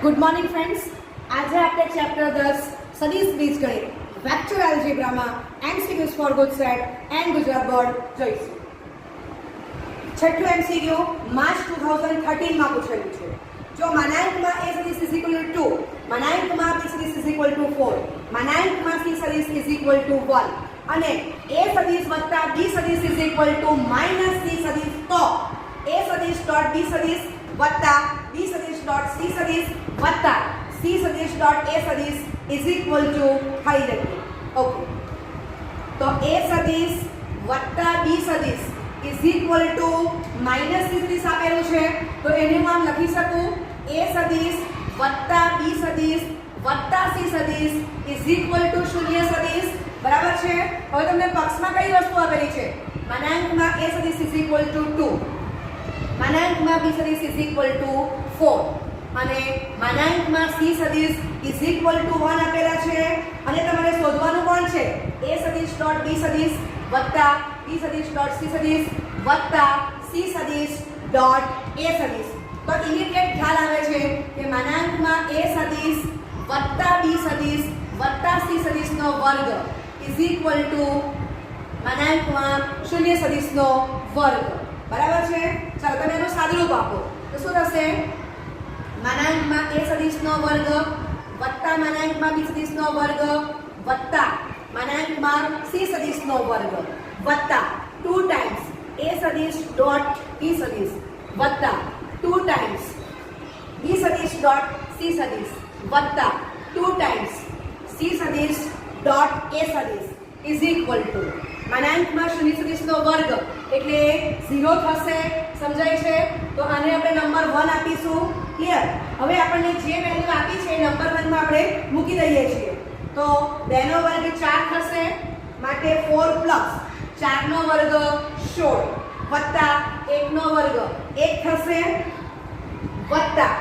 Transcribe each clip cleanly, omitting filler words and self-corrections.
Good morning friends. આજે આપણે chapter 10 સદીશ બીજગણિત વેક્ટર એલ્જેબ્રામાં MCQs for GUJCET and Gujarat board જોઈશું. છઠ્ઠું એમસીક્યુ માર્ચ 2013 માં પૂછેલું છે. જો માનાંકમાં a સદીશ ઇઝ ઇક્વલ ટુ 2, માનાંકમાં b સદીશ ઇઝ ઇક્વલ ટુ 4, માનાંકમાં c સદીશ ઇઝ ઇક્વલ ટુ 1 અને a સદીશ વત્તા b સદીશ is equal to minus c સદીશ, તો a સદીશ ડોટ b સદીશ વત્તા b સદીશ ડોટ c સદીશ વત્તા c સદીશ ડોટ a સદીશ ઇઝ ઇક્વલ ટુ થઈ જશે. ઓકે, તો a સદીશ વત્તા b સદીશ is equal to minus c સદીશ આપેલું છે, તો એનું નામ લખી શકું a સદીશ વત્તા b સદીશ વત્તા c સદીશ ઇઝ ઇક્વલ ટુ શૂન્ય સદીશ. બરાબર છે. હવે તમને પક્ષમાં કઈ વસ્તુ આપેલી છે? માનાંકમાં a સદીશ ઇઝ ઇક્વલ ટુ 2, માનાંકમાં b સદીશ ઇઝ ઇક્વલ ટુ 4 અને માનાંકમાં c સદીશ ઇઝ ઇક્વલ ટુ 1 આપેલા છે. અને તમારે શોધવાનું કોણ છે? a સદીશ ડોટ b સદીશ વત્તા b સદીશ ડોટ c સદીશ વત્તા c સદીશ ડોટ a સદીશ. તો ઇમિડિયેટ ખ્યાલ આવે છે કે માનાંકમાં a સદીશ વત્તા b સદીશ વત્તા c સદીશનો વર્ગ ઇઝ ઇક્વલ ટુ માનાંકમાં શૂન્ય સદીશનો વર્ગ. બરાબર છે. ચાલો તમે એનું સાદુરૂપ આપો તો શું થશે? માનાંકમાં a સદીશનો વર્ગ વત્તા માનાંકમાં b સદીશનો વર્ગ વત્તા માનાંકમાં c સદીશનો વર્ગ વત્તા 2 ટાઈમ્સ a સદીશ ડોટ b સદીશ વત્તા 2 ટાઈમ્સ b સદીશ ડોટ c સદીશ વત્તા 2 ટાઈમ્સ c સદીશ ડોટ a સદીશ ઇઝ ઇક્વલ ટુ માનાંકમાં શૂન્ય સદીશનો વર્ગ એટલે 0 થશે. સમજાય છે? તો આને આપણે નંબર 1 આપીશું. ક્લિયર? હવે આપણને જે વેલ્યુ આપી છે નંબર 1 માં આપણે મૂકી દઈએ છીએ. તો 2 નો વર્ગ 4 થશે, માટે 4 પ્લસ 4 નો વર્ગ 16 વત્તા 1 નો વર્ગ 1 થશે વત્તા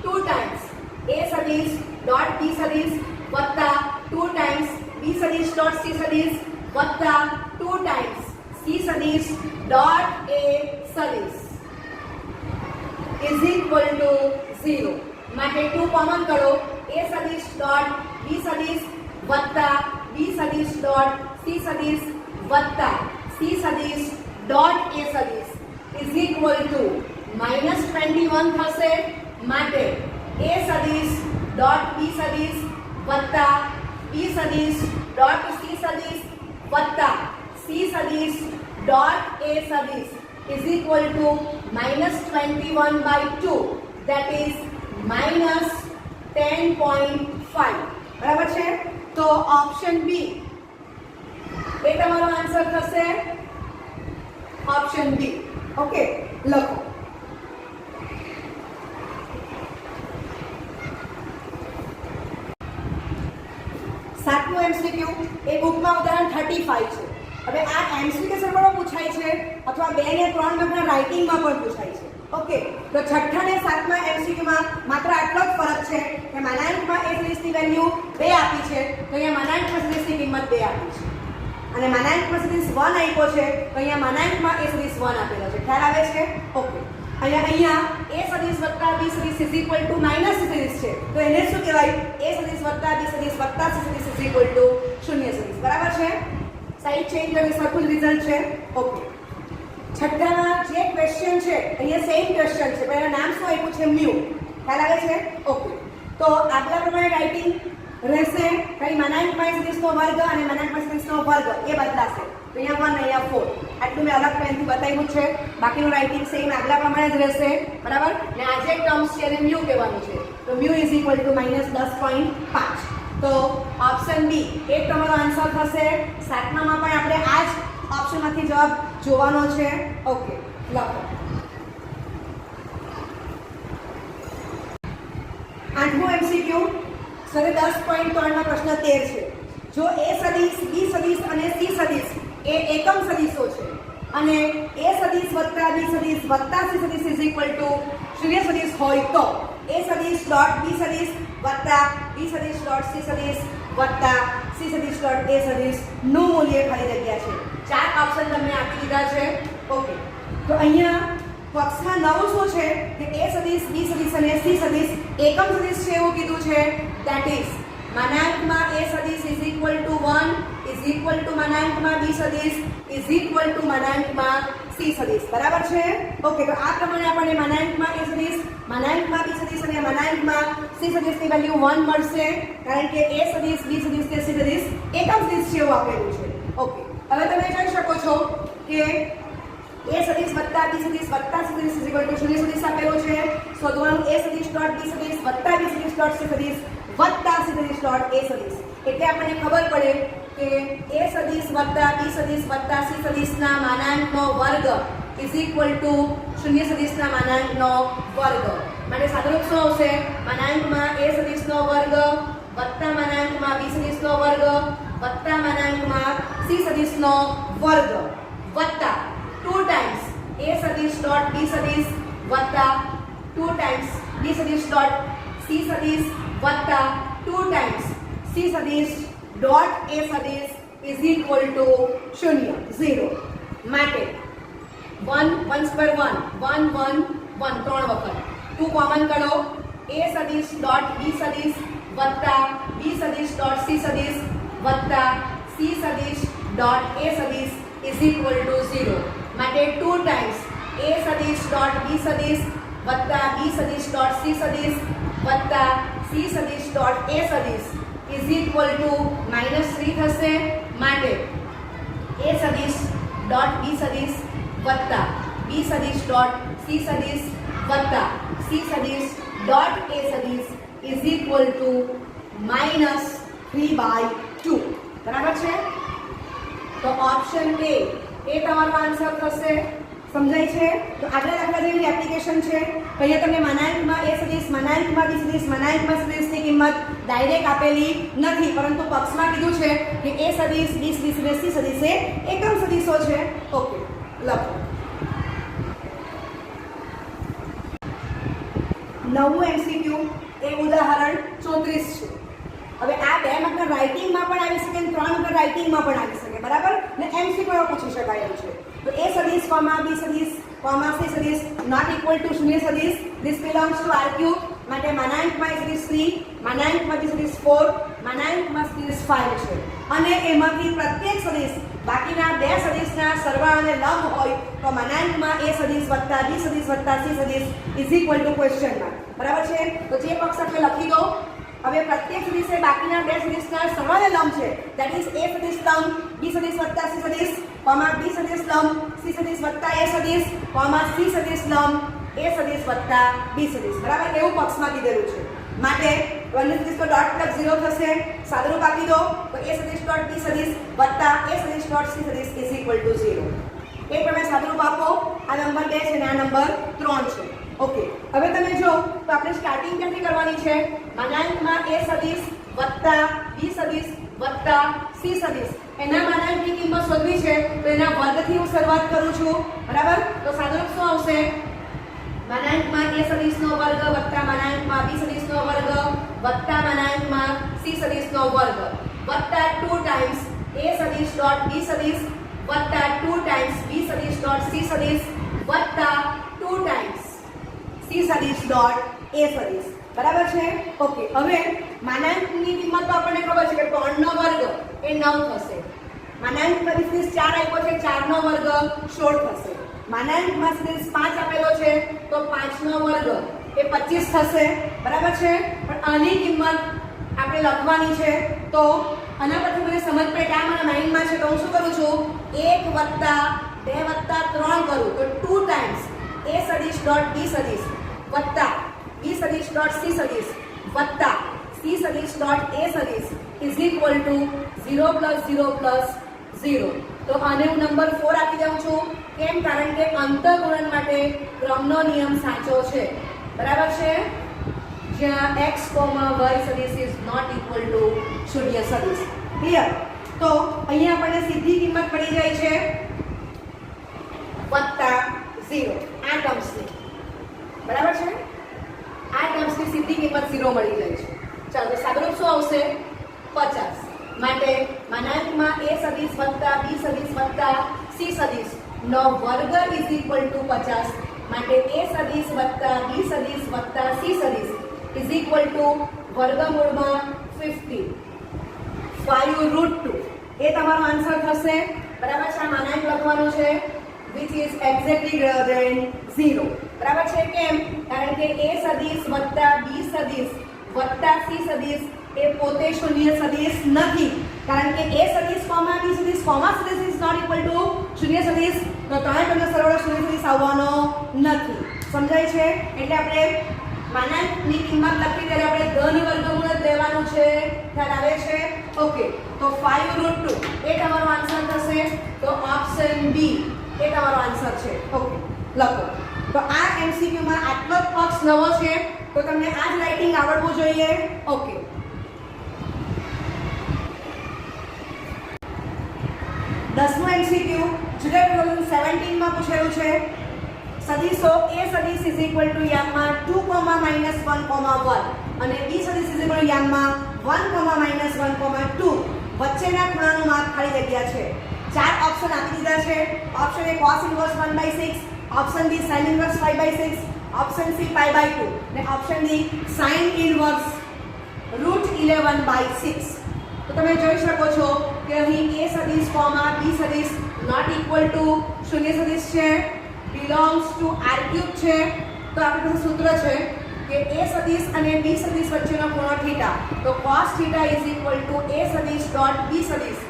2 ટાઈમ્સ a સદીશ ડોટ b સદીશ વત્તા 2 ટાઈમ્સ b સદીશ ડોટ c સદીશ વત્તા 2 ટાઈમ્સ c સદીશ ડોટ a સદીશ ઇઝ ઇક્વલ ટુ 0. માટે 2 કોમન કરો. a સદીશ ડોટ b સદીશ વત્તા b સદીશ ડોટ c સદીશ વત્તા c સદીશ ડોટ a સદીશ ઇઝ ઇક્વલ ટુ -21 થશે. માટે a સદીશ ડોટ b સદીશ વત્તા b સદીશ ડોટ c સદીશ વત્તા c સદીશ ડોટ a સદીશ is equal to -21/2, that is -10.5. બરાબર છે. તો ઓપ્શન બી એ તમારો આન્સર થશે. Option B. ઓકે, લખો. સાતમું એમસીક્યુ એ બુકમાં ઉદાહરણ 35 છે. હવે આ એમસીક્યુ સર્વરો પૂછાય છે અથવા 2 ને 3 નંબરના રાઇટિંગમાં પણ પૂછાય છે. ઓકે, તો છઠ્ઠા ને સાતમા એમસીક્યુમાં માત્ર આટલો જ ફરક છે કે માનાંકમાં a સદીશની વેલ્યુ 2 આપી છે, તો અહીંયા માનાંકમાં સદીશની કિંમત 2 આપી છે અને માનાંકમાં સદીશ 1 આપ્યો છે, તો અહીંયા માનાંકમાં a સદીશ 1 આપેલો છે. ખ્યાલ આવે છે? ઓકે, અહીંયા a સદીશ વત્તા b સદીશ is equal to minus c સદીશ છે, તો એને શું કહેવાય? a સદીશ વત્તા b સદીશ વત્તા c સદીશ ઇઝ ઇક્વલ ટુ શૂન્ય સદીશ. બરાબર છે. સાઈડ ચેન્જ કરી સરખું જ રિઝલ્ટ છે. ઓકે, છઠ્ઠામાં જે ક્વેશ્ચન છે અહીંયા સેમ ક્વેશ્ચન છે, પણ એનું નામ શું આપ્યું છે? મ્યુ. ખ્યાલ આવે છે? ઓકે, તો આગલા પ્રમાણે રાઇટિંગ રહેશે. કઈ માનાંકમાં સદીશનો વર્ગ અને માનાંકમાં સદીશનો વર્ગ એ બદલાશે. તો અહીંયા 1 અહીંયા 4 આટલું મેં અલગ પેનથી બતાવ્યું છે. બાકીનું રાઇટિંગ સેમ આગલા પ્રમાણે જ રહેશે. બરાબર ને? આ જે ટર્મ્સ છે એને મ્યુ કહેવાનું છે. તો મ્યુ ઇઝ ઇક્વલ ટુ -10.5. તો ઓપ્શન બી એ તમારો આન્સર થશે. સાતમામાં પણ આપણે આ જ ઓપ્શનમાંથી જવાબ જોવાનો છે. ઓકે, લખો. આઠમું એમસીક્યુ સરે 10.3 પ્રશ્ન 13 છે. જો a સદીશ b સદીશ અને c સદીશ એ એકમ સદીશો છે અને a સદીશ વત્તા b સદીશ વત્તા c સદીશ ઇઝ ઇક્વલ ટુ શૂન્ય સદીશ હોય, તો a સદીશ ડોટ b સદીશ વત્તા b સદીશ ડોટ c સદીશ વત્તા c સદીશ ડોટ a સદીશ નું મૂલ્ય ખાલી જગ્યા છે. 4 ઓપ્શન તમને આપી દીધા છે. ઓકે, તો અહીંયા પક્ષમાં નવું શું છે કે a સદીશ b સદીશ અને c સદીશ એકમ સદિશ છે એવું કીધું છે, ધેટ ઇઝ માનાંકમાં a સદિશ is equal to 1 is equal to માનાંકમાં b સદિશ ઇઝ ઇક્વલ ટુ માનાંકમાં c સદિશ. બરાબર છે? ઓકે, તો આ પ્રમાણે આપણને માનાંકમાં a સદિશ, માનાંકમાં b સદિશ અને માનાંકમાં c સદિશની વેલ્યુ 1 મળશે, કારણ કે a સદિશ, b સદિશ કે c સદિશ એકમ સદિશ છે એવું આપેલું છે. ઓકે, હવે તમે જોઈ શકો છો કે a સદિશ વત્તા b સદિશ વત્તા c સદિશ ઇઝ ઇક્વલ ટુ 0 સદિશ આપેલો છે. શોધવાનું a સદિશ ડોટ b સદિશ વત્તા b સદિશ ડોટ c સદિશ વત્તા c સદિશ ડોટ a સદિશ. એટલે આપણને ખબર પડે કે a સદિશ વત્તા b સદિશ વત્તા c સદિશના માનાંકનો વર્ગ ઇઝ ઇક્વલ ટુ 0 સદિશના માનાંકનો વર્ગ. માટે સાદુરૂપ શું આવશે? માનાંકમાં a સદિશનો વર્ગ વત્તા માનાંકમાં b સદિશનો વર્ગ વત્તા માનાંકમાં c સદિશનો વર્ગ વત્તા 2 times a સદિશ ડોટ b સદિશ વત્તા 2 times b સદિશ ડોટ c સદિશ વત્તા 2 times c સદિશ ડોટ a સદિશ ઇઝ ઇક્વલ ટુ 0. માટે 1 1 સ્ક્વેર 1 1 1 1 ત્રણ વખત 2 કોમન કરો. a સદિશ ડોટ b સદિશ વત્તા b સદિશ ડોટ c સદિશ વત્તા c સદિશ ડોટ a સદિશ ઇઝ ઇક્વલ ટુ 0. માટે 2 times a સદિશ ડોટ b સદિશ વત્તા b સદિશ ડોટ c સદિશ વત્તા c સદિશ ડોટ a સદિશ ઇઝ ઇક્વલ ટુ -3 થશે. માટે a સદિશ ડોટ b સદિશ વત્તા b સદિશ ડોટ c સદિશ વત્તા c સદિશ ડોટ a સદિશ ઇઝ ઇક્વલ ટુ -3/2. બરાબર છે? તો ઓપ્શન એ તમારો આન્સર થશે. સમજાય છે? તો આગળ દાખલા જેવી એપ્લિકેશન છે. અહીંયા તમને માનાંકમાં a સદિશ, માનાંકમાં b સદિશ, માનાંકમાં c સદિશની કિંમત ડાયરેક્ટ આપેલી નથી, પરંતુ પક્ષમાં કીધું છે કે a સદિશ, b સદિશ અને c સદિશ એ એકમ સદિશો છે. ઓકે, લખો. નવું એમસીક્યુ એ ઉદાહરણ 34 છે. હવે આ 2 માર્કના રાઇટિંગમાં પણ આવી શકે અને 3 માર્કના રાઇટિંગમાં પણ આવી શકે. બરાબર? ને એમસીક્યુ પૂછી શકાય એમ છે. તો a સદિશ કોમા b સદિશ કોમા c સદિશ નોટ ઇક્વલ ટુ 0 સદિશ. This belongs to R3. માટે માનાંકમાં a સદિશ 3, માનાંકમાં b સદિશ 4, માનાંકમાં c સદિશ 5 છે. અને એમાંથી પ્રત્યેક સદિશ બાકીના 2 સદિશના સરવાળાને લંબ હોય તો માનાંકમાં a સદિશ વત્તા b સદિશ વત્તા c સદિશ is equal two question mark. બરાબર છે? તો જે પક્ષ આપણે લખી દો. હવે પ્રત્યેક સદિશ એ બાકીના 2 સદિશના સરવાળે લંબ છે. ધેટ ઇઝ a સદિશ લંબ b સદિશ વત્તા c સદિશ કોમા b સદિશ લંબ c સદિશ વત્તા a સદિશ કોમા c સદિશ લંબ a સદિશ વત્તા b સદિશ. બરાબર? એવું પક્ષમાં કીધેલું છે. માટે 1 સદિશ તો ડોટ પ્લસ 0 થશે. સાદુરૂપ આપી દો તો a સદિશ ડોટ b સદિશ વત્તા a સદિશ ડોટ c સદિશ ઇઝ ઇક્વલ ટુ 0. એક પ્રમાણે સાદુરૂપ આપો. આ નંબર 2 છે અને આ નંબર 3 છે. ઓકે, હવે તમે જો તો આપણે સ્ટાર્ટિંગ ક્યાંથી કરવાની છે? માનાંકમાં a સદિશ વત્તા b સદિશ વત્તા c સદિશ એના માનાંકની કિંમત શોધવી છે. તો એના વર્ગથી હું શરૂઆત કરું છું. બરાબર? તો સાદુરૂપ શું આવશે? માનાંકમાં a સદિશનો વર્ગ વત્તા માનાંકમાં b સદિશનો વર્ગ વત્તા માનાંકમાં c સદિશનો વર્ગ વત્તા 2 times a સદિશ ડોટ b સદિશ વત્તા 2 times b સદિશ ડોટ c સદિશ વત્તા 2 times c સદિશ ડોટ a સદિશ. બરાબર છે? ઓકે, હવે માનાંકની કિંમત તો આપણને ખબર છે કે 3 નો વર્ગ એ 9 થશે. માનાંકમાં સદિશ 4 આપ્યો છે, 4 નો વર્ગ 16 થશે. માનાંકમાં સદિશ 5 આપેલો છે તો 5 નો વર્ગ એ 25 થશે. બરાબર છે? પણ આની કિંમત આપણે લખવાની છે. તો આના પરથી મને સમજ પડે કે આ મારા માઇન્ડમાં છે. તો હું શું કરું છું? 1 વત્તા 2 વત્તા 3 કરું તો 2 times a સદિશ ડોટ b સદિશ વત્તા b સદિશ ડોટ c સદિશ વત્તા c સદિશ ડોટ a સદિશ is equal to 0 plus 0 plus 0. તો આને હું નંબર 4 આપી દઉં છું. કેમ? કારણ કે અંતઃગુણન માટે ક્રમનો નિયમ સાચો છે. બરાબર છે? જ્યાં x, y સદિશ ઇઝ નોટ ઇક્વલ ટુ 0 સદિશ. ક્લિયર? તો અહીંયા આપણને સીધી કિંમત પડી જાય છે વત્તા 0 આ ટર્મ્સની. બરાબર છે? આ ટર્મ્સની સીધી કિંમત 0 મળી જાય છે. ચાલો, તો સાદુરૂપ શું આવશે? 50. માટે માનાંકમાં a સદિશ વત્તા b સદિશ વત્તા c સદિશ નો વર્ગ ઇઝ ઇક્વલ ટુ 50. માટે a સદિશ વત્તા b સદિશ વત્તા c સદિશ ઇઝ ઇક્વલ ટુ વર્ગમૂળમાં 50 5√2 એ તમારો આન્સર થશે. બરાબર છે. આ માનાંક લખવાનું છે which is exactly greater than 0. બરાબર છે. કેમ? કારણ કે a સદિશ વત્તા b સદિશ વત્તા c સદિશ એ પોતે શૂન્ય સદિશ નથી. કારણ કે a સદિશ કોમા b સદિશ કોમા સદિશ ઇઝ નોટ ઇક્વલ ટુ શૂન્ય સદિશ. તો ત્રણેય પદનો સરવાળો શૂન્ય સદિશ આવવાનો નથી. સમજાય છે? એટલે આપણે માનાંકની કિંમત લખી ત્યારે આપણે ધન વર્ગમૂળ જ લેવાનું છે. ખ્યાલ આવે છે? ઓકે. તો 5√2 એ તમારો આન્સર થશે. તો ઓપ્શન બી એ તમારો આન્સર છે. ઓકે, લખો. તો આ એમસીક્યુ માં આટલો જ પક્ષ નવો છે, તો તમને આ જ રાઇટિંગ આવડવું જોઈએ. ઓકે. દસમું એમસીક્યુ જુલાઈ 2017 માં પૂછેલું છે. સદિશો a સદિશ ઇઝ ઇક્વલ ટુ યામમાં 2, -1, 1 અને b સદિશ ઇઝ ઇક્વલ ટુ યામમાં 1, -1, 2 વચ્ચેના ખૂણાનું માપ ખાલી જગ્યા છે. ચાર ઓપ્શન આપી દીધા છે. Option A cos inverse 1/6, option B sin inverse 5/6, option C π/2 અને ઓપ્શન ડી sin ઇન્વર્સ √11/6. તો તમે જોઈ શકો છો કે અહીં a સદિશ કોમા b સદિશ નોટ ઇક્વલ ટુ શૂન્ય સદિશ છે, બિલોંગ્સ ટુ r³ છે. તો આપણી પાસે સૂત્ર છે કે a સદિશ અને b સદિશ વચ્ચેનો ખૂણો થીટા. તો cos θ is equal to a સદિશ ડોટ b સદિશ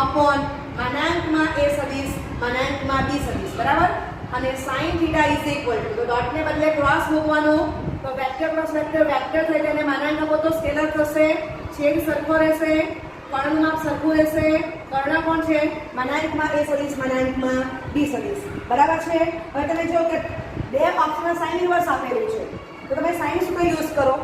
અપોન માનાંકમાં a સદિશ માનાંકમાં b સદિશ. બરાબર. અને sin θ ઇઝ ઇક્વલ ટુ, તો ડોટને બદલે ક્રોસ મૂકવાનું. તો વેક્ટર ક્રોસ વેક્ટર વેક્ટર થઈ જાય અને માનાંક આપો તો સ્કેલર થશે. છેદ સરખો રહેશે, કર્ણનું માપ સરખું રહેશે. કર્ણ કોણ છે? માનાંકમાં a સદિશ માનાંકમાં b સદિશ. બરાબર છે. હવે તમે જો કે બે ઓપ્શનમાં sin ઇન્વર્સ આપેલું છે, તો તમે sin સૂત્ર યુઝ કરો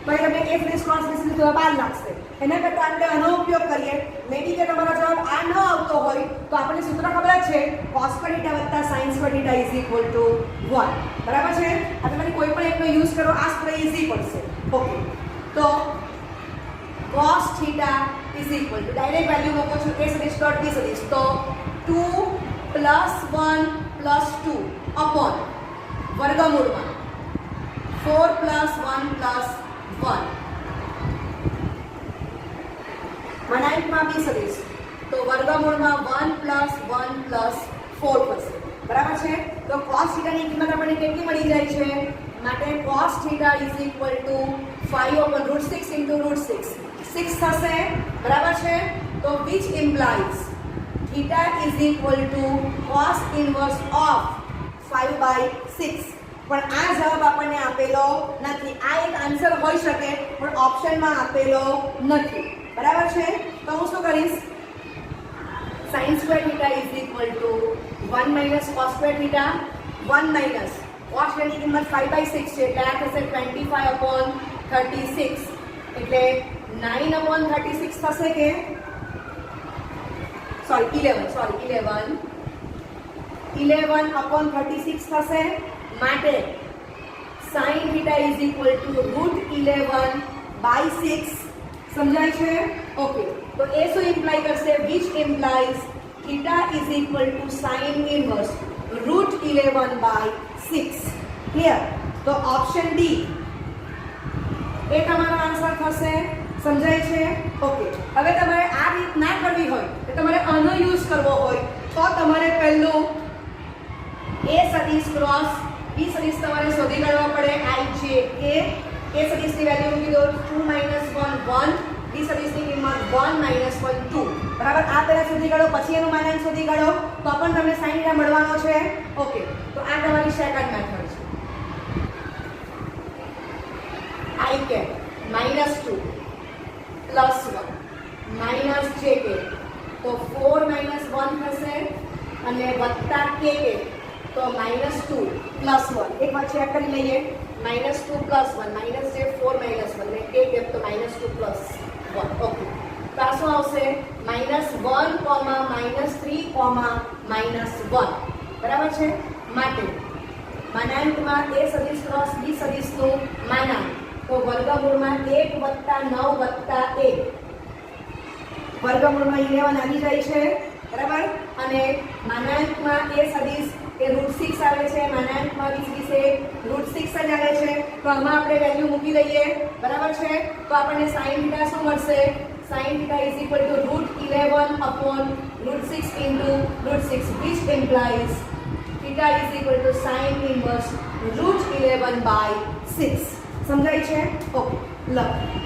તો તમને a સદિશ cos b સદિશ જવાબ 12 લાગશે. એના કરતાં આપણે આનો ઉપયોગ કરીએ. મેબી કે તમારો જવાબ આ ન આવતો હોય તો આપણને સૂત્ર ખબર જ છે cos θ વત્તા sin θ ઇઝ ઇક્વલ ટુ 1. બરાબર છે. આ તમારે કોઈ પણ એકનો યુઝ કરો, આ સૂત્ર ઈઝી પડશે. ઓકે. તો cos θ is equal to direct value મૂકો છો a સદિશ ડોટ b સદિશ. તો 2 + 1 + 2 અપોન વર્ગમૂળમાં 4 + 1 + 1 માનાંકમાં b સદિશ. તો વર્ગમૂળમાં 1 + 1 + 4 થશે. બરાબર છે. તો cos θ ની કિંમત આપણને કેટલી મળી જાય છે? માટે cos θ ઇઝ ઇક્વલ ટુ 5/√6 * √6 6 થશે. બરાબર છે. તો which implies θ is equal to cos inverse of 5/6. પણ આ જવાબ આપણને આપેલો નથી. આ એક આન્સર હોઈ શકે પણ ઓપ્શનમાં આપેલો નથી. બરાબર છે. તો હું શું કરીશ? sin² θ is equal to 1 - cos² θ 1 - cos ની કિંમત 5/6 છે એટલે આ થશે 25/36 એટલે 9/36 થશે કે સોરી 11/36 થશે. માટે sin θ ઇઝ ઇક્વલ ટુ √11/6. સમજાય છે? ઓકે. તો એ શું ઇમ્પ્લાય કરશે? which implies θ is equal to sin inverse √11/6. Clear? તો ઓપ્શન ડી એ તમારો આન્સર થશે. સમજાય છે? ઓકે. હવે તમારે આ રીત ના કરવી હોય તો તમારે આનો યુઝ કરવો હોય તો તમારે પહેલું a સદિશ ક્રોસ b સદિશ તમારે શોધી કાઢવા પડે. i j k a સદિશની વેલ્યુ મૂકી દો 2 - 1 1, b સદિશની કિંમત 1 - 1 2. બરાબર. આ પહેલા શોધી કાઢો, પછી એનું માનાંક શોધી કાઢો તો પણ તમને sin θ મળવાનો છે. ઓકે. તો આ તમારી સેકન્ડ મેથડ છે. i k -2 +1 - j k તો 4 - 1 થશે અને વત્તા k તો -2 + 1. એક વાર ચેક કરી લઈએ. -2 + 1 - j 4 - 1 ને k તો -2 + 1. ઓકે. તો આ શું આવશે? -1, -3, -1. બરાબર છે. માટે માનાંકમાં a સદિશ ક્રોસ b સદિશનું માનાંક તો વર્ગમૂળમાં 1 + 9 + 1 વર્ગમૂળમાં 11 આવી જાય છે. બરાબર. અને માનાંકમાં a સદિશ કે √6 આવે છે માનાંકમાં 20 √6 જ આવે છે તો આમાં આપણે વેલ્યુ મૂકી દઈએ બરાબર છે તો આપણને sin θ શું મળશે sin θ √11 upon √6 into √6 which implies θ is equal to sin inverse √11 by 6 સમજાય છે ઓકે લખ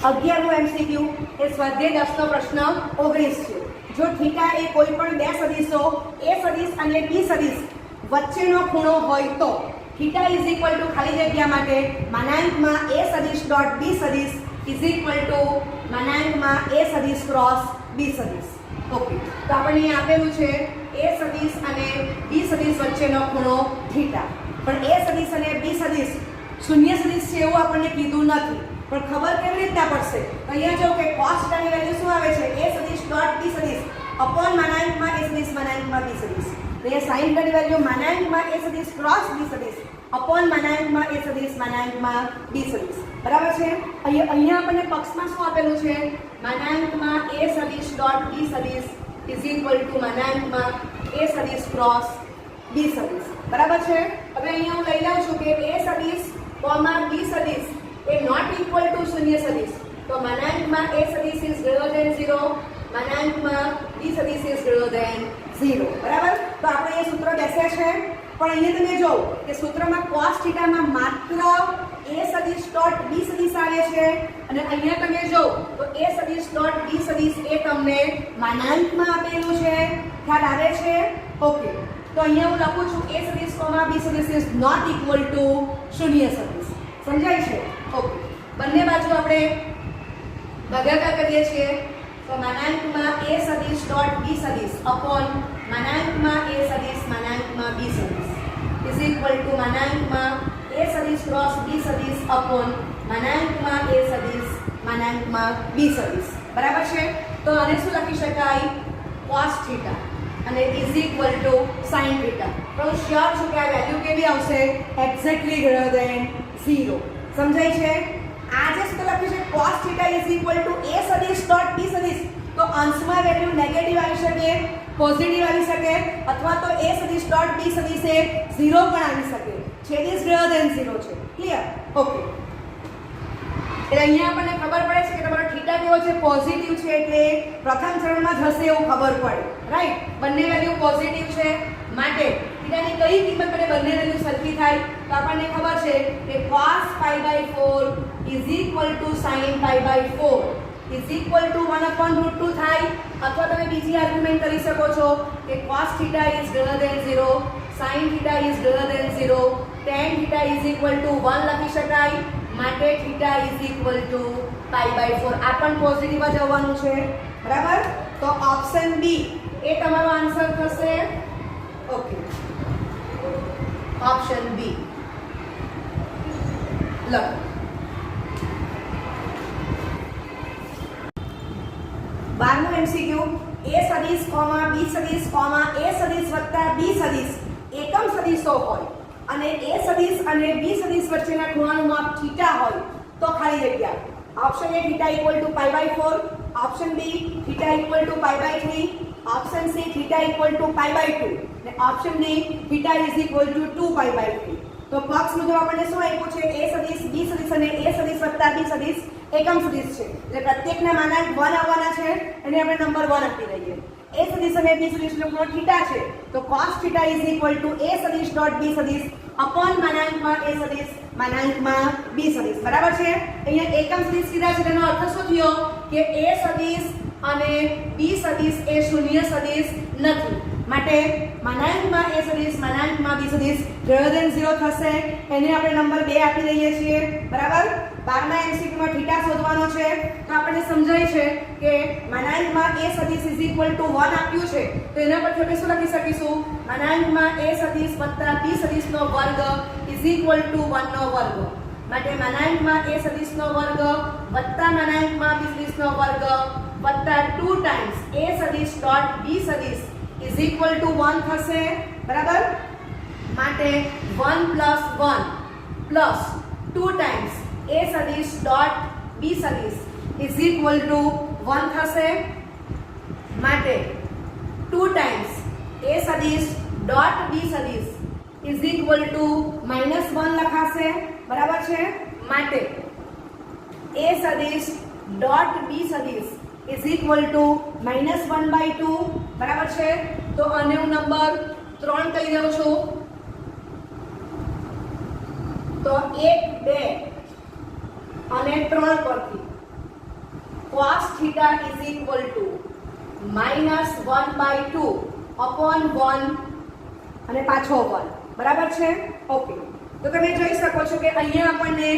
11મો MCQ એ સ્વાધ્યાય 10 નો પ્રશ્ન 19 છે જો થીટા એ કોઈ પણ બે સદિશો a સદિશ અને b સદિશ વચ્ચેનો ખૂણો હોય તો થીટા ઇઝ ઇક્વલ ટુ ખાલી જગ્યા માટે માનાંકમાં a સદિશ ડોટ b સદિશ ઇઝ ઇક્વલ ટુ માનાંકમાં a સદિશ ક્રોસ b સદિશ ઓકે તો આપણને અહીં આપેલું છે a સદિશ અને b સદિશ વચ્ચેનો ખૂણો થીટા પણ a સદિશ અને b સદિશ શૂન્ય સદિશ છે એવું આપણને કીધું નથી પણ ખબર કેવી રીતના પડશે અહીંયા જો કે cos θ ની વેલ્યુ શું આવે છે a સદિશ ડોટ b સદિશ અપોન માનાંકમાં a સદિશ માનાંકમાં b સદિશ તો એ sin θ ની વેલ્યુ માનાંકમાં a સદિશ ક્રોસ b સદિશ અપોન માનાંકમાં a સદિશ માનાંકમાં b સદિશ બરાબર છે અહીંયા આપણને પક્ષમાં શું આપેલું છે માનાંકમાં a સદિશ ડોટ b સદિશ ઇઝ ઇક્વલ ટુ માનાંકમાં a સદિશ ક્રોસ b સદિશ બરાબર છે હવે અહીંયા હું લઈ લઉં છું કે a સદિશ કોમા b સદિશ એ નોટ ઇક્વલ ટુ શૂન્ય સદિશ તો માનાંકમાં a સદિશ ઇઝ ગ્રેટર ધેન 0 માનાંકમાં b સદિશ ઇઝ ગ્રેટર ધેન 0 બરાબર તો આપણે એ સૂત્ર બેસે છે પણ અહીંયા તમે જો કે સૂત્રમાં cos θ માં માત્ર a સદિશ ડોટ b સદિશ આવે છે અને અહીંયા તમે જો તો a સદિશ ડોટ b સદિશ એ તમને માનાંકમાં આપેલું છે ખ્યાલ આવે છે ઓકે તો અહીંયા હું લખું છું a સદિશ કોમા b સદિશ ઇઝ નોટ ઇક્વલ ટુ શૂન્ય સદિશ સમજાય છે ઓકે બંને બાજુ આપણે ભાગાકાર કરીએ છીએ તો માનાંકમાં a સદિશ ડોટ b સદિશ અપોન માનાંકમાં a સદિશ માનાંકમાં b સદિશ ઇઝ ઇક્વલ ટુ માનાંકમાં a સદિશ ક્રોસ b સદિશ અપોન માનાંકમાં a સદિશ માનાંકમાં b સદિશ બરાબર છે તો આને શું લખી શકાય cos θ અને ઇઝ ઇક્વલ ટુ sin θ તો હું શ્યોર છું કે આ વેલ્યુ કેવી આવશે એક્ઝેક્ટલી ગ્રેટર ધેન 0 સમજાય છે આ જે સૂત્ર લખ્યું છે cos θ is equal to a સદિશ ડોટ b સદિશ તો અંશમાં વેલ્યુ નેગેટિવ આવી શકે પોઝિટિવ આવી શકે અથવા તો a સદિશ ડોટ b સદિશ એ 0 પણ આવી શકે છેદ ઇઝ ગ્રેટર ધેન 0 છે ક્લિયર ઓકે એટલે અહીંયા આપણને ખબર પડે છે કે તમારો થીટા કેવો છે પોઝિટિવ છે એટલે પ્રથમ ચરણમાં જ હશે એવું ખબર પડે રાઈટ બંને વેલ્યુ પોઝિટિવ છે માટે થીટાની કઈ કિંમત પડે બંને વેલ્યુ સરખી થાય તો આપણને ખબર છે કે cos π/4 is equal to sin π/4 is equal to 1/√2 થાય અથવા તમે બીજી આર્ગ્યુમેન્ટ કરી શકો છો કે cos θ is greater than 0 sin θ is greater than 0 tan θ is equal to 1 લખી શકાય માટે θ ઇઝ ઇક્વલ ટુ π/4 આ પણ પોઝિટિવ જ આવવાનું છે બરાબર તો ઓપ્શન બી એ તમારો આન્સર થશે ઓકે ઓપ્શન બી લખો 12મો MCQ a સદિશ કોમા b સદિશ કોમા a સદિશ વત્તા b સદિશ એકમ સદિશો હોય અને a સદિશ અને b સદિશ વચ્ચેના ખૂણાનું માપ θ હોય તો ખાલી જગ્યા option A θ equal to π/4 option B θ equal to π/3 option C θ equal to π/2 અને option D θ is equal to 2π/3 તો પક્ષ મુજબ આપણને શું આપ્યું છે a સદિશ b સદિશ અને a સદિશ વત્તા b સદિશ એકમ સદિશ છે એટલે પ્રત્યેકના માનાંક 1 આવવાના છે અને આપણે નંબર 1 આપી દઈએ a સદિશ અને b સદિશનો ખૂણો θ છે તો cos θ is equal to a સદિશ ડોટ b સદિશ અપોન માનાંકમાં a સદિશ માનાંકમાં b સદિશ બરાબર છે અહીંયા એકમ સદિશ કીધા છે તેનો અર્થ શું થયો કે a સદિશ અને b સદિશ એ શૂન્ય સદિશ નથી માટે માનાંકમાં a સદિશ માનાંકમાં b સદિશ ગ્રેટર ધેન 0 થશે એને આપણે નંબર 2 આપી દઈએ છીએ બરાબર 12મા MCQ માં θ શોધવાનો છે તો આપણને સમજાય છે કે માનાંકમાં a સદિશ ઇઝ ઇક્વલ ટુ 1 આપ્યું છે તો એના પરથી આપણે શું લખી શકીશું માનાંકમાં a સદિશ વત્તા b સદિશનો વર્ગ ઇઝ ઇક્વલ ટુ 1 નો વર્ગ માટે માનાંકમાં a સદિશનો વર્ગ વત્તા માનાંકમાં b સદિશનો વર્ગ વત્તા 2 ટાઈમ્સ a સદિશ ડોટ b સદિશ ઇઝ ઇક્વલ ટુ 1 થશે બરાબર માટે 1 પ્લસ 1 પ્લસ 2 ટાઈમ્સ a સદિશ ડોટ b સદિશ ઇઝ ઇક્વલ ટુ 1 થશે માટે 2 times a સદિશ ડોટ b સદિશ ઇઝ ઇક્વલ ટુ -1 લખાશે, બરાબર છે? માટે a સદિશ ડોટ b સદિશ ઇઝ ઇક્વલ ટુ -1/2, બરાબર છે? તો આને હું નંબર 3 કહી દઉં છું. તો 1, 2 અને 3 પરથી cos θ is equal to -1/2 upon 1 અને પાછો 1, બરાબર છે? ઓકે. તો તમે જોઈ શકો છો કે અહીંયા આપણને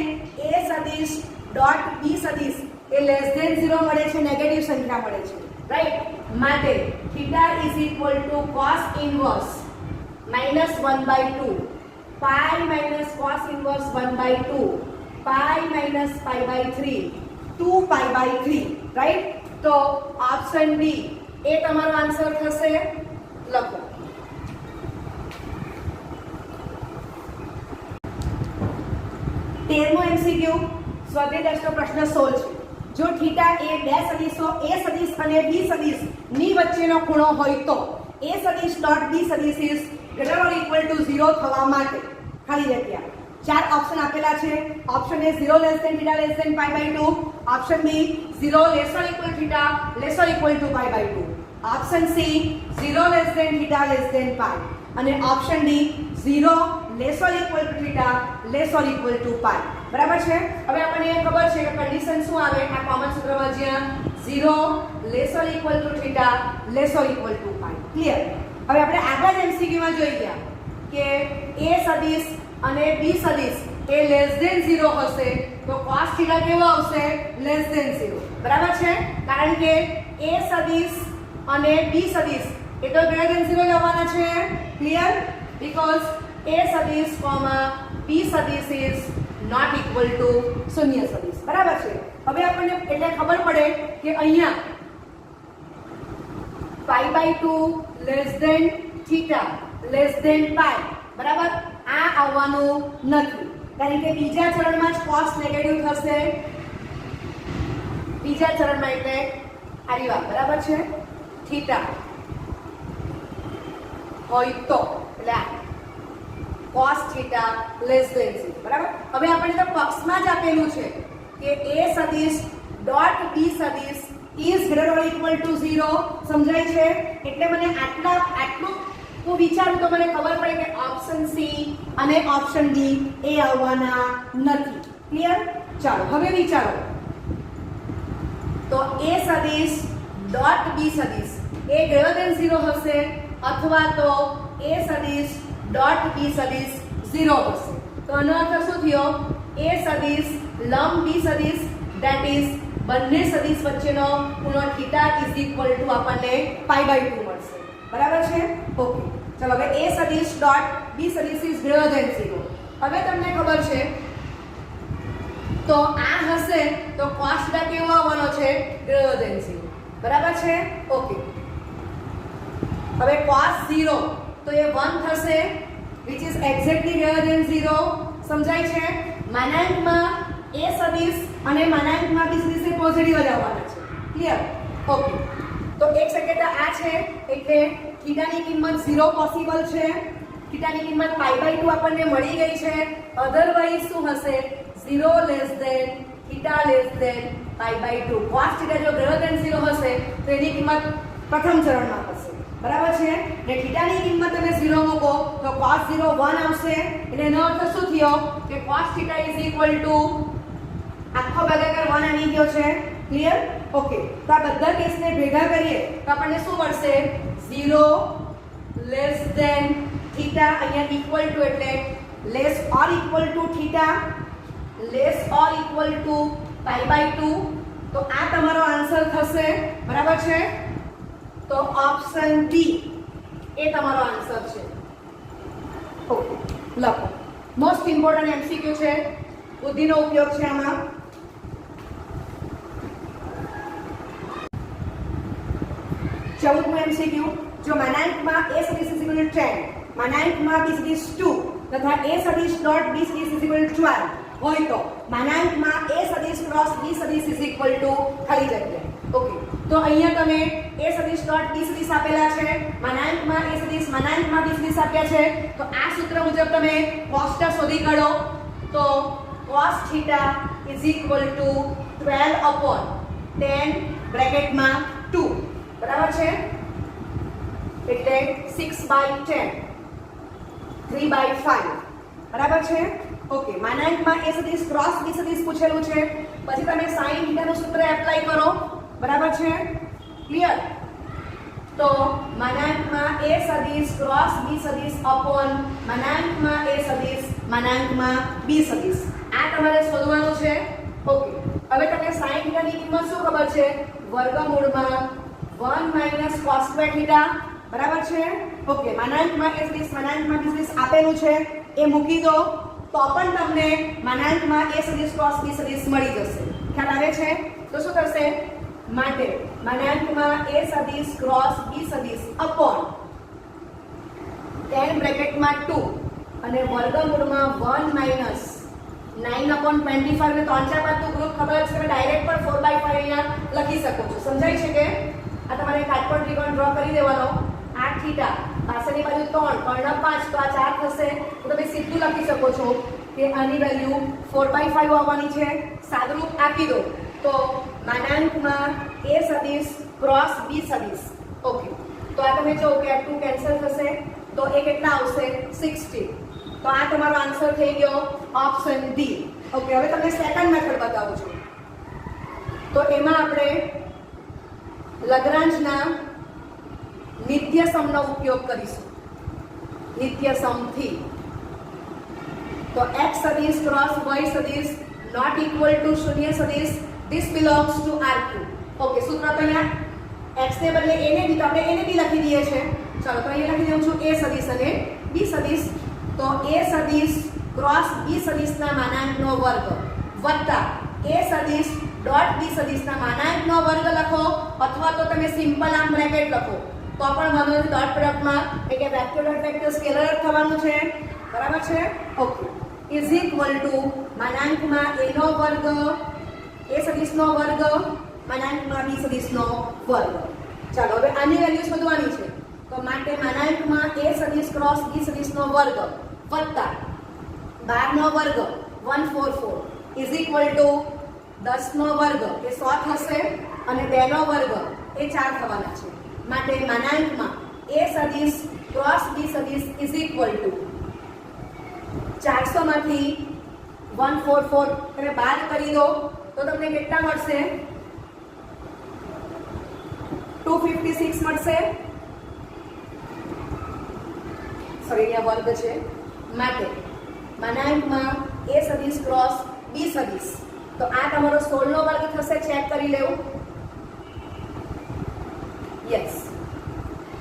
a સદિશ ડોટ b સદિશ એ લેસ ધેન 0 મળે છે, નેગેટિવ સંખ્યા મળે છે, રાઈટ? માટે θ is equal to cos inverse -1/2 pi minus cos inverse 1/2 pi minus pi/3 2 pi/3, right? તો ઓપ્શન બી એ તમારો આન્સર થશે. લખો. 13મો MCQ સ્વાધ્યાય 10નો પ્રશ્ન 16 છે. જો થીટા એ બે સદિશો a સદિશ અને b સદિશ ની વચ્ચેનો ખૂણો હોય તો a સદિશ ડોટ b સદિશ is greater or equal to 0 થવા માટે ખાલી જગ્યા 4 ઓપ્શન આપેલા છે. Option A 0 less than theta less than pi/2, option B 0 less or equal theta less or equal to pi/2, option C 0 less than theta less than pi અને option D 0 less or equal to theta less or equal to pi, બરાબર છે? હવે આપણને ખબર છે કે condition શું આવે આ કોમન સૂત્રમાં, જ્યાં 0 less or equal to theta less or equal to pi. Clear? હવે આપણે આગળ MCQ માં જોઈ ગયા કે a સદિશ અને b સદિશ એ લેસ ધેન 0 હશે તો cos θ કેવો આવશે? લેસ ધેન 0, બરાબર છે? કારણ કે a સદિશ અને b સદિશ એ તો ગ્રેટર ધેન 0 જ આવવાના છે. ક્લિયર? બીકોઝ a સદિશ b સદિશ ઇઝ નોટ ઇક્વલ ટુ 0 સદિશ, બરાબર છે? હવે આપણને એટલે ખબર પડે કે અહીંયા pi/2 less than theta less than pi, બરાબર? આ આવવાનું નથી કારણ કે બીજા ચરણમાં જ cos નેગેટિવ થશે. બીજા ચરણમાં એટલે આરી વાત, બરાબર છે? થીટા હોય તો એટલે cos θ લેસ ધેન 0, બરાબર? હવે આપણે તો પક્ષમાં જ આપેલું છે કે a સદિશ ડોટ b સદિશ is greater or equal to 0. સમજાય છે? એટલે મને આટલું હું વિચારું તો મને ખબર પડે કે ઓપ્શન સી અને ઓપ્શન ડી એ આવવાના નથી. ક્લિયર? ચાલો હવે વિચારો. તો a સદિશ ડોટ b સદિશ એ ગ્રેટર ધેન 0 હશે અથવા તો a સદિશ ડોટ b સદિશ 0 હશે. તો આનો અર્થ શું થયો? a સદિશ લંબ b સદિશ ધેટ ઇઝ બંને સદિશ વચ્ચેનો ખૂણો થીટા ઇઝ ઇક્વલ ટુ આપણને pi/2 મળશે, બરાબર છે? ઓકે. ચલો હવે a સદિશ ડોટ b સદિશ ઇઝ ગ્રેટર ધેન 0. હવે તમને ખબર છે તો આ હશે તો cos θ કેવો આવવાનો છે? ગ્રેટર ધેન 0, બરાબર છે? ઓકે. હવે cos 0 તો એ 1 થશે which is exactly greater than 0. સમજાય છે? માનાંકમાં a સદિશ અને માનાંકમાં b સદિશ એ પોઝિટિવ જ આવવાના છે. ક્લિયર? ઓકે. તો એક શક્યતા આ છે એટલે થીટાની કિંમત 0 પોસિબલ છે. થીટાની કિંમત pi/2 આપણને મળી ગઈ છે. અધરવાઇઝ શું હશે? 0 less than theta less than pi/2. cos θ જો ગ્રેટર ધેન 0 હશે તો એની કિંમત પ્રથમ ચરણમાં હશે, બરાબર છે? ને થીટાની કિંમત તમે 0 મૂકો તો cos 0 1 આવશે. એટલે એનો અર્થ શું થયો કે cos θ ઇઝ ઇક્વલ ટુ આખો ભાગાકાર 1 આવી ગયો છે. ક્લિયર? ઓકે. તો આ બધા કેસને ભેગા કરીએ તો આપણને શું મળશે? 0 લેસ ધેન થીટા અહીંયા ઇક્વલ ટુ એટલે less or equal to theta less or equal to pi/2. તો આ તમારો આન્સર થશે, બરાબર છે? તો ઓપ્શન ડી એ તમારો આન્સર છે. ઓકે. લખો. મોસ્ટ ઇમ્પોર્ટન્ટ MCQ છે, બુદ્ધિનો ઉપયોગ છે આમાં. ચૌદમો MCQ. જો માનાંકમાં a સદિશ ઇઝ ઇક્વલ ટુ 10, માનાંકમાં b સદિશ 2 તથા a સદિશ ડોટ b સદિશ ઇઝ ઇક્વલ ટુ 12 હોય તો માનાંકમાં a સદિશ ક્રોસ b સદિશ ઇઝ ઇક્વલ ટુ ખાલી જગ્યા. ઓકે. તો અહીંયા તમે a સદિશ ડોટ b સદિશ આપેલા છે, માનાંકમાં a સદિશ માનાંકમાં b સદિશ આપ્યા છે, તો આ સૂત્ર મુજબ તમે cos θ શોધી કાઢો. તો cos θ is equal to 12 upon 10 બ્રેકેટમાં 2 બરાબર છે, એટલે 6/10 3/5 બરાબર છે. ઓકે, માનાંકમાં a સદિશ ક્રોસ b સદિશ પૂછેલું છે, પછી તમે sin θ નું સૂત્ર એપ્લાય કરો બરાબર છે, ક્લિયર. તો માનાંકમાં a સદિશ ક્રોસ b સદિશ અપોન માનાંકમાં a સદિશ માનાંકમાં b સદિશ આ તમારે શોધવાનું છે. ઓકે, હવે તમને sin θ ની કિંમત શું ખબર છે? વર્ગમૂળમાં 1 - cos² θ બરાબર છે. ઓકે, માનાંકમાં a સદિશ માનાંકમાં b સદિશ આપેલું છે એ મૂકી દો તો પણ તમને માનાંકમાં a સદિશ ક્રોસ b સદિશ મળી જશે. ખ્યાલ આવે છે? તો શું થશે? માટે માનાંકમાં a સદિશ ક્રોસ b સદિશ અપોન 10 બ્રેકેટમાં 2 અને વર્ગમૂળમાં 1 - 9/25 ને 3/4 ગ્રુપ ખબર છે, તમે ડાયરેક્ટ પણ 4/5 અહીંયા લખી શકો છો. સમજાય છે કે આ તમારે કાટકોણ ત્રિકોણ ડ્રો કરી દેવાનો. 8 θ પાછળની બાજુ 3 કર્ણ 5 તો આ 4 થશે, તો તમે સીધું લખી શકો છો કે આની વેલ્યુ 4/5 આવવાની છે. સાદુરૂપ આપી દો તો માનાંકમાં a સદિશ ક્રોસ b સદિશ. ઓકે, તો આ તમે જો કે આ 2 કેન્સલ થશે તો એ કેટલા આવશે? 60. તો આ તમારો આન્સર થઈ ગયો ઓપ્શન ડી. ઓકે, હવે તમને સેકન્ડ મેથડ બતાવું છું. તો એમાં આપણે લગ્રાંજના નિત્ય સમનો ઉપયોગ કરીશું. નિત્ય સમથી તો x સદિશ ક્રોસ y સદિશ નોટ ઇક્વલ ટુ શૂન્ય સદિશ this belongs to R3. Okay, સૂત્ર તો અહીંયા x ને બદલે a ને બી, તો આપણે a ને બી લખી દઈએ છે. ચાલો, તો અહીંયા લખી દઉં છું a સદિશ અને b સદિશ. તો a સદિશ ક્રોસ b સદિશના માનાંકનો વર્ગ વત્તા a સદિશ ડોટ b સદિશના માનાંકનો વર્ગ લખો, અથવા તો તમે સિમ્પલ આમ બ્રેકેટ લખો તો પણ વાંધો નથી. ડોટ પ્રોડક્ટમાં એટલે વેક્ટર ડોટ વેક્ટર સ્કેલર થવાનું છે બરાબર છે. ઓકે, ઇઝ ઇક્વલ ટુ માનાંકમાં a નો વર્ગ a સદિશનો વર્ગ માનાંકમાં b સદિશનો વર્ગ. ચાલો, હવે આની વેલ્યુ શોધવાની છે. તો માટે માનાંકમાં a સદિશ ક્રોસ b સદિશનો વર્ગ વત્તા 12 નો વર્ગ 144 ઇઝ ઇક્વલ ટુ 10 નો વર્ગ એ 100 થશે અને 2 નો વર્ગ એ 4 થવાના છે. માટે માનાંકમાં a સદિશ ક્રોસ b સદિશ ઇઝ ઇક્વલ ટુ 400 માંથી 144 તમે બાદ કરી દો તો તમને કેટલા મળશે? 256 મળશે. સોરી, અહીંયા વર્ગ છે. માટે માનાંકમાં a સદિશ ક્રોસ b સદિશ, તો આ તમારો 16 નો વર્ગ થશે. ચેક કરી લેવું. યસ,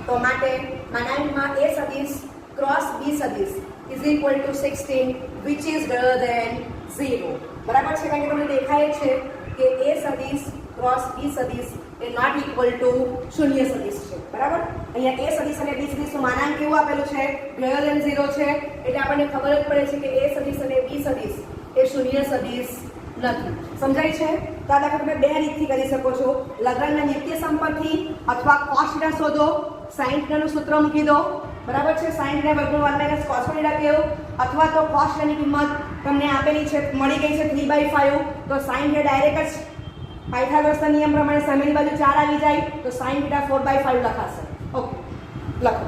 તો માટે માનાંકમાં a સદિશ ક્રોસ b સદિશ is equal to 16 which is greater than 0. બરાબર છે? કારણ કે તમને દેખાય છે કે a સદિશ ક્રોસ b સદિશ એ નોટ ઇક્વલ ટુ શૂન્ય સદિશ છે. બરાબર? અહીંયા a સદિશ અને b સદિશનું માનાંક કેવું આપેલું છે? ગ્રેટર ધેન 0 છે. એટલે આપણને ખબર જ પડે છે કે a સદિશ અને b સદિશ એ શૂન્ય સદિશ નથી. સમજાય છે? તો આ દાખલા તમે બે રીતથી કરી શકો છો. લગ્રાંજના નિત્ય સમ પરથી અથવા cos θ શોધો, sin θ નું સૂત્ર મૂકી દો. બરાબર છે? sin θ વર્ગમૂળ 1 - cos θ કેવું, અથવા તો cos θ ની કિંમત તમને આપેલી છે, મળી ગઈ છે 3/5, તો sin θ ડાયરેક્ટ જ પાયથાગોરસના નિયમ પ્રમાણે સામેની બાજુ 4 આવી જાય તો sin θ 4/5 લખાશે. ઓકે, લખો.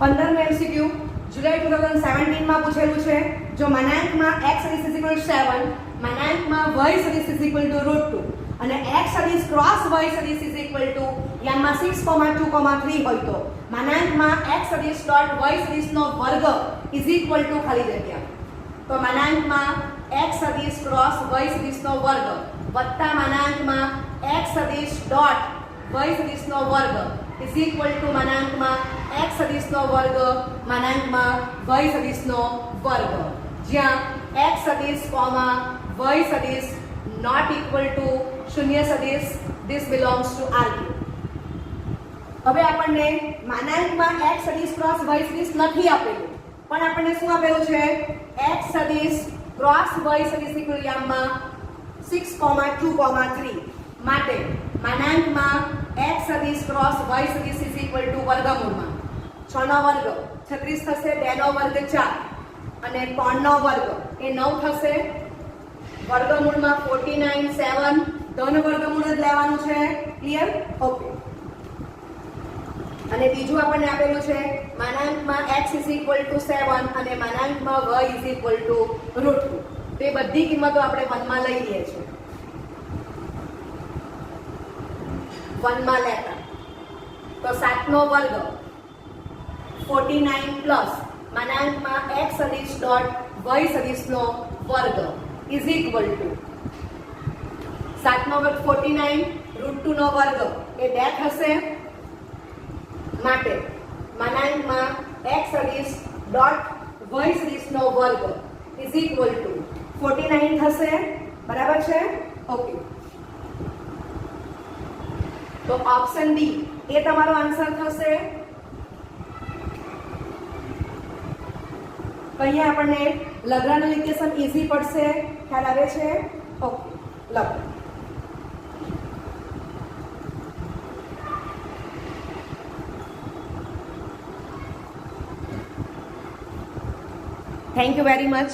પંદરમું એમસીક્યુ જુલાઈ 2017 માં પૂછેલું છે. જો માનાંકમાં x સદિશ ઇઝ ઇક્વલ ટુ 7, માનાંકમાં y સદિશ ઇઝ ઇક્વલ ટુ √2 અને x સદિશ ક્રોસ y સદિશ ઇઝ ઇક્વલ ટુ યામાં 6,2,3 હોય તો માનાંકમાં x સદિશ ડોટ y સદિશનો વર્ગ ઇઝ ઇક્વલ ટુ ખાલી જગ્યા. તો માનાંકમાં x સદિશ ક્રોસ y સદિશનો વર્ગ વત્તા માનાંકમાં x સદિશ ડોટ y સદિશનો વર્ગ ઇઝ ઇક્વલ ટુ માનાંકમાં x સદિશનો વર્ગ માનાંકમાં y સદિશનો વર્ગ, જ્યાં x સદિશ કોમા y સદિશ નોટ ઇક્વલ ટુ શૂન્ય સદિશ. This belongs to R3. હવે આપણને માનાંકમાં x સદિશ ક્રોસ y સદિશ નથી આપેલું, પણ આપણને શું આપેલું છે? x સદિશ ક્રોસ y સદિશ ત્રિકોણિયામાં 6,2,3 માટે માનાંકમાં x સદિશ ક્રોસ y સદિશ ઇઝ ઇક્વલ ટુ વર્ગમૂળમાં 6 નો વર્ગ 36 થશે, 2 નો વર્ગ 4 અને 3 નો વર્ગ એ 9 થશે, વર્ગમૂળમાં 49 7 ધન વર્ગમૂળ જ લેવાનું છે. ક્લિયર? ઓકે. અને બીજું આપણને આપેલું છે માનાંકમાં x ઇઝ ઇક્વલ ટુ 7 અને માનાંકમાં y ઇઝ ઇક્વલ ટુ √2. તે બધી કિંમતો આપણે 1 માં લઈ લઈએ છીએ. 1 માં લેતા તો 7 નો વર્ગ 49 પ્લસ માનાંકમાં x સદિશ ડોટ y સદિશનો વર્ગ ઇઝ ઇક્વલ ટુ 7 નો વર્ગ 49 √2 નો વર્ગ એ 2 થશે, માટે માનાંકમાં x સદિશ ડોટ y સદિશનો વર્ગ ઇઝ ઇક્વલ ટુ 49 થશે. બરાબર છે? ઓકે. તો ઓપ્શન ડી એ તમારો આન્સર થશે. અહીંયા આપણને લગ્રાનું ઇક્વેશન ઈઝી પડશે. ખ્યાલ આવે છે? ઓકે, લખો. Thank you very much.